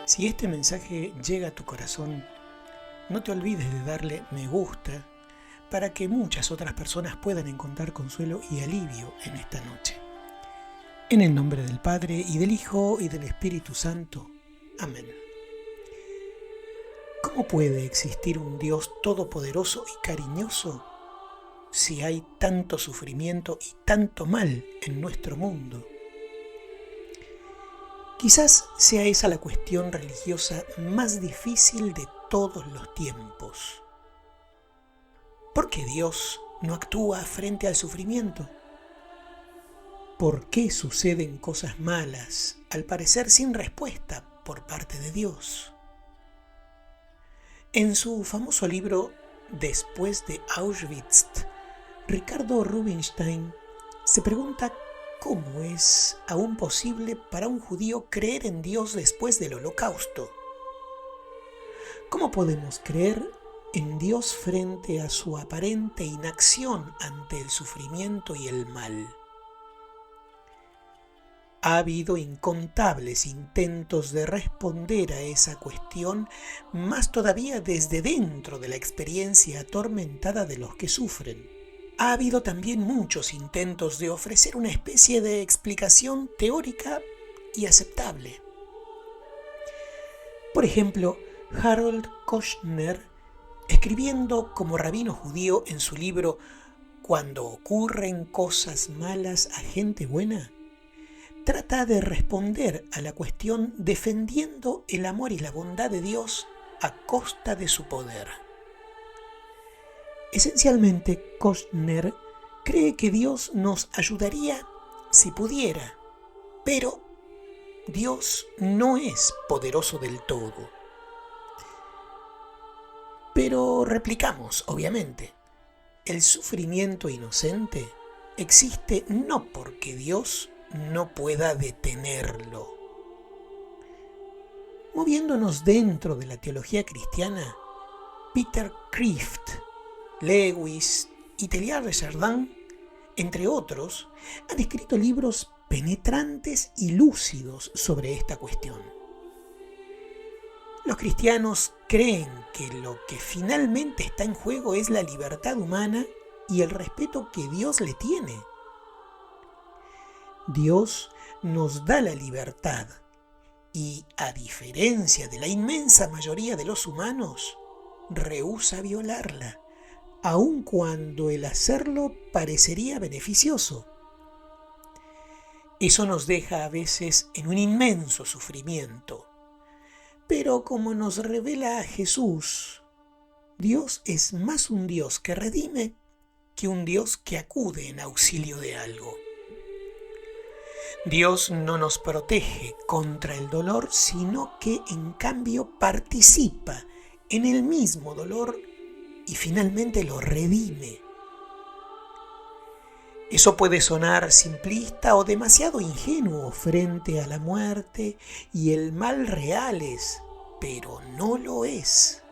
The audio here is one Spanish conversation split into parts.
Si este mensaje llega a tu corazón, no te olvides de darle me gusta para que muchas otras personas puedan encontrar consuelo y alivio en esta noche. En el nombre del Padre, y del Hijo, y del Espíritu Santo. Amén. ¿Cómo puede existir un Dios todopoderoso y cariñoso si hay tanto sufrimiento y tanto mal en nuestro mundo? Quizás sea esa la cuestión religiosa más difícil de todos los tiempos. ¿Por qué Dios no actúa frente al sufrimiento? ¿Por qué suceden cosas malas, al parecer sin respuesta por parte de Dios? En su famoso libro Después de Auschwitz, Ricardo Rubinstein se pregunta cómo es aún posible para un judío creer en Dios después del Holocausto. ¿Cómo podemos creer en Dios frente a su aparente inacción ante el sufrimiento y el mal? Ha habido incontables intentos de responder a esa cuestión, más todavía desde dentro de la experiencia atormentada de los que sufren. Ha habido también muchos intentos de ofrecer una especie de explicación teórica y aceptable. Por ejemplo, Harold Kushner, escribiendo como rabino judío en su libro Cuando ocurren cosas malas a gente buena, trata de responder a la cuestión defendiendo el amor y la bondad de Dios a costa de su poder. Esencialmente, Kushner cree que Dios nos ayudaría si pudiera, pero Dios no es poderoso del todo. Pero replicamos, obviamente, el sufrimiento inocente existe no porque Dios no pueda detenerlo. Moviéndonos dentro de la teología cristiana, Peter Kreeft, Lewis y Teilhard de Chardin, entre otros, han escrito libros penetrantes y lúcidos sobre esta cuestión. Los cristianos creen que lo que finalmente está en juego es la libertad humana y el respeto que Dios le tiene. Dios nos da la libertad y, a diferencia de la inmensa mayoría de los humanos, rehúsa violarla, aun cuando el hacerlo parecería beneficioso. Eso nos deja a veces en un inmenso sufrimiento. Pero como nos revela Jesús, Dios es más un Dios que redime que un Dios que acude en auxilio de algo. Dios no nos protege contra el dolor, sino que en cambio participa en el mismo dolor y finalmente lo redime. Eso puede sonar simplista o demasiado ingenuo frente a la muerte y el mal reales, pero no lo es.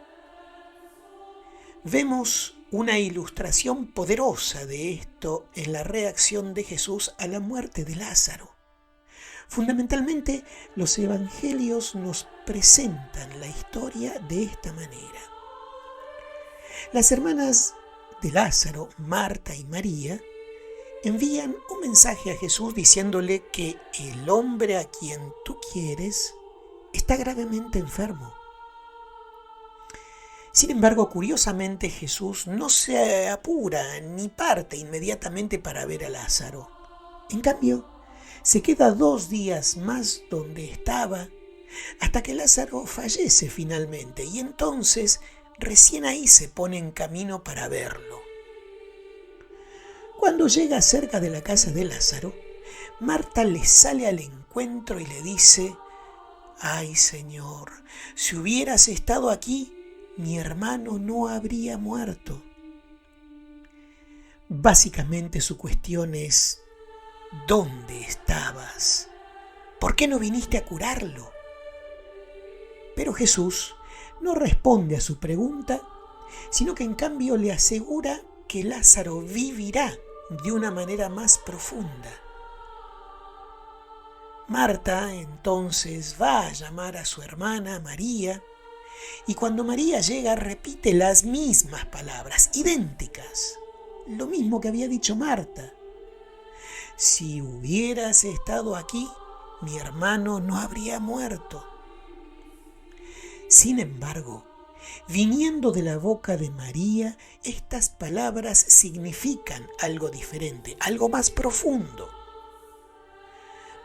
Vemos una ilustración poderosa de esto en la reacción de Jesús a la muerte de Lázaro. Fundamentalmente, los evangelios nos presentan la historia de esta manera. Las hermanas de Lázaro, Marta y María, envían un mensaje a Jesús diciéndole que el hombre a quien tú quieres está gravemente enfermo. Sin embargo, curiosamente, Jesús no se apura ni parte inmediatamente para ver a Lázaro. En cambio, se queda 2 días más donde estaba hasta que Lázaro fallece finalmente y entonces recién ahí se pone en camino para verlo. Cuando llega cerca de la casa de Lázaro, Marta le sale al encuentro y le dice: «Ay, Señor, si hubieras estado aquí, mi hermano no habría muerto». Básicamente su cuestión es: ¿dónde estabas? ¿Por qué no viniste a curarlo? Pero Jesús no responde a su pregunta, sino que en cambio le asegura que Lázaro vivirá de una manera más profunda. Marta entonces va a llamar a su hermana María, y cuando María llega repite las mismas palabras, idénticas, lo mismo que había dicho Marta. Si hubieras estado aquí, mi hermano no habría muerto. Sin embargo, viniendo de la boca de María, estas palabras significan algo diferente, algo más profundo.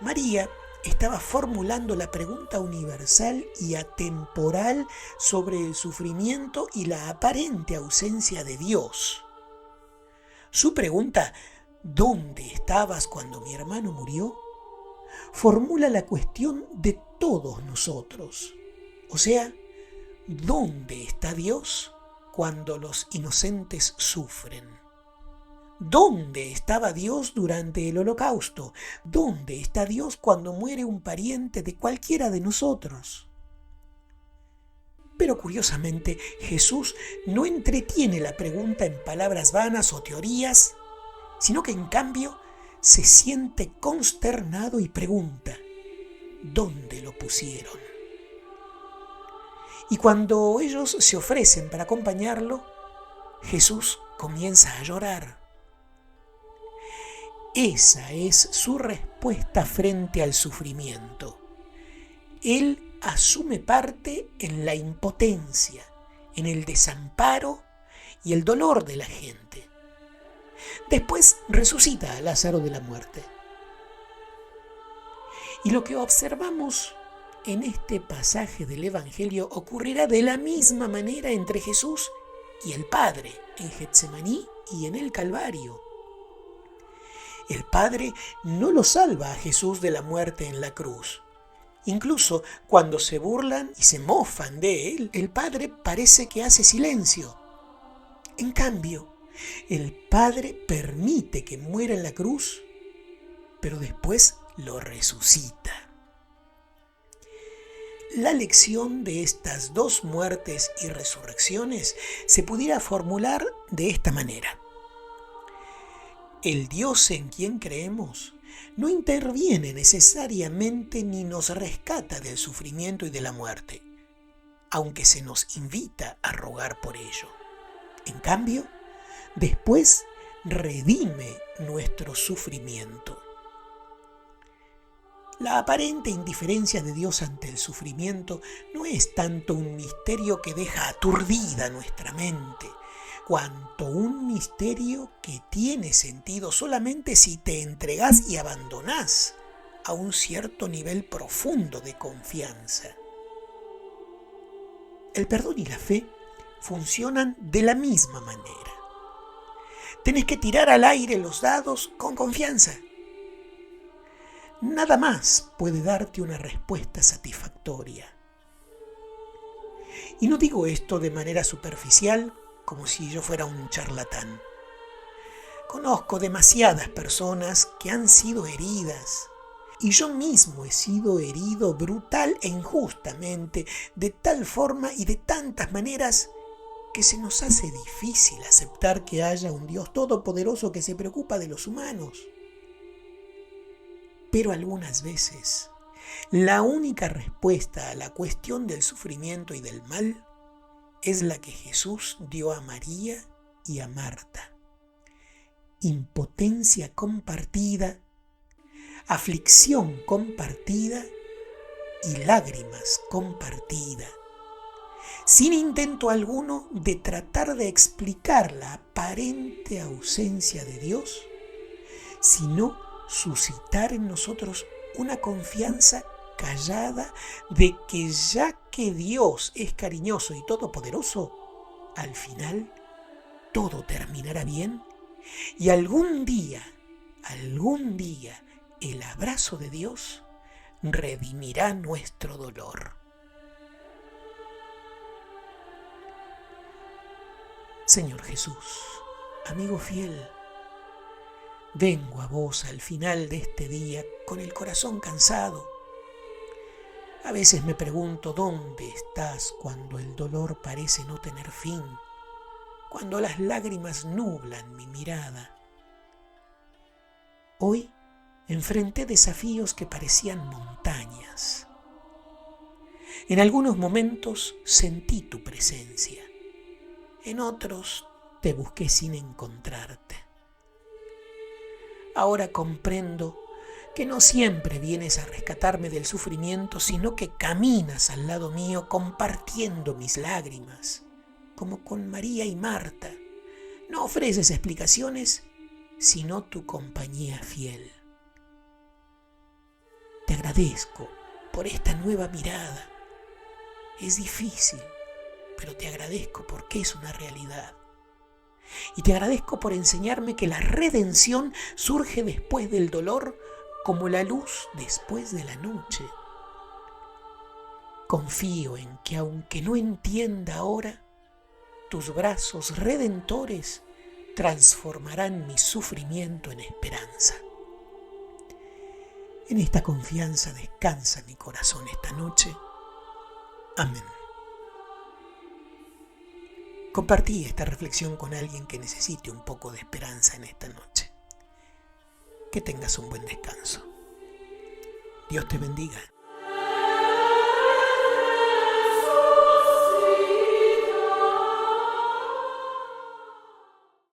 María estaba formulando la pregunta universal y atemporal sobre el sufrimiento y la aparente ausencia de Dios. Su pregunta, ¿dónde estabas cuando mi hermano murió?, formula la cuestión de todos nosotros. O sea, ¿dónde está Dios cuando los inocentes sufren? ¿Dónde estaba Dios durante el Holocausto? ¿Dónde está Dios cuando muere un pariente de cualquiera de nosotros? Pero curiosamente, Jesús no entretiene la pregunta en palabras vanas o teorías, sino que en cambio se siente consternado y pregunta, ¿dónde lo pusieron? Y cuando ellos se ofrecen para acompañarlo, Jesús comienza a llorar. Esa es su respuesta frente al sufrimiento. Él asume parte en la impotencia, en el desamparo y el dolor de la gente. Después resucita a Lázaro de la muerte. Y lo que observamos en este pasaje del Evangelio ocurrirá de la misma manera entre Jesús y el Padre en Getsemaní y en el Calvario. El Padre no lo salva a Jesús de la muerte en la cruz. Incluso cuando se burlan y se mofan de él, el Padre parece que hace silencio. En cambio, el Padre permite que muera en la cruz, pero después lo resucita. La lección de estas dos muertes y resurrecciones se pudiera formular de esta manera. El Dios en quien creemos no interviene necesariamente ni nos rescata del sufrimiento y de la muerte, aunque se nos invita a rogar por ello. En cambio, después redime nuestro sufrimiento. La aparente indiferencia de Dios ante el sufrimiento no es tanto un misterio que deja aturdida nuestra mente, cuanto un misterio que tiene sentido solamente si te entregás y abandonás a un cierto nivel profundo de confianza. El perdón y la fe funcionan de la misma manera. Tenés que tirar al aire los dados con confianza. Nada más puede darte una respuesta satisfactoria. Y no digo esto de manera superficial, como si yo fuera un charlatán. Conozco demasiadas personas que han sido heridas, y yo mismo he sido herido brutal e injustamente, de tal forma y de tantas maneras que se nos hace difícil aceptar que haya un Dios todopoderoso que se preocupa de los humanos. Pero algunas veces, la única respuesta a la cuestión del sufrimiento y del mal es la que Jesús dio a María y a Marta. Impotencia compartida, aflicción compartida y lágrimas compartidas, sin intento alguno de tratar de explicar la aparente ausencia de Dios, sino suscitar en nosotros una confianza callada de que ya que Dios es cariñoso y todopoderoso, al final todo terminará bien y algún día, el abrazo de Dios redimirá nuestro dolor. Señor Jesús, amigo fiel, vengo a vos al final de este día con el corazón cansado. A veces me pregunto dónde estás cuando el dolor parece no tener fin, cuando las lágrimas nublan mi mirada. Hoy enfrenté desafíos que parecían montañas. En algunos momentos sentí tu presencia, en otros te busqué sin encontrarte. Ahora comprendo que no siempre vienes a rescatarme del sufrimiento, sino que caminas al lado mío compartiendo mis lágrimas, como con María y Marta. No ofreces explicaciones, sino tu compañía fiel. Te agradezco por esta nueva mirada. Es difícil, pero te agradezco porque es una realidad. Y te agradezco por enseñarme que la redención surge después del dolor, como la luz después de la noche. Confío en que aunque no entienda ahora, tus brazos redentores transformarán mi sufrimiento en esperanza. En esta confianza descansa mi corazón esta noche. Amén. Compartí esta reflexión con alguien que necesite un poco de esperanza en esta noche. Que tengas un buen descanso. Dios te bendiga.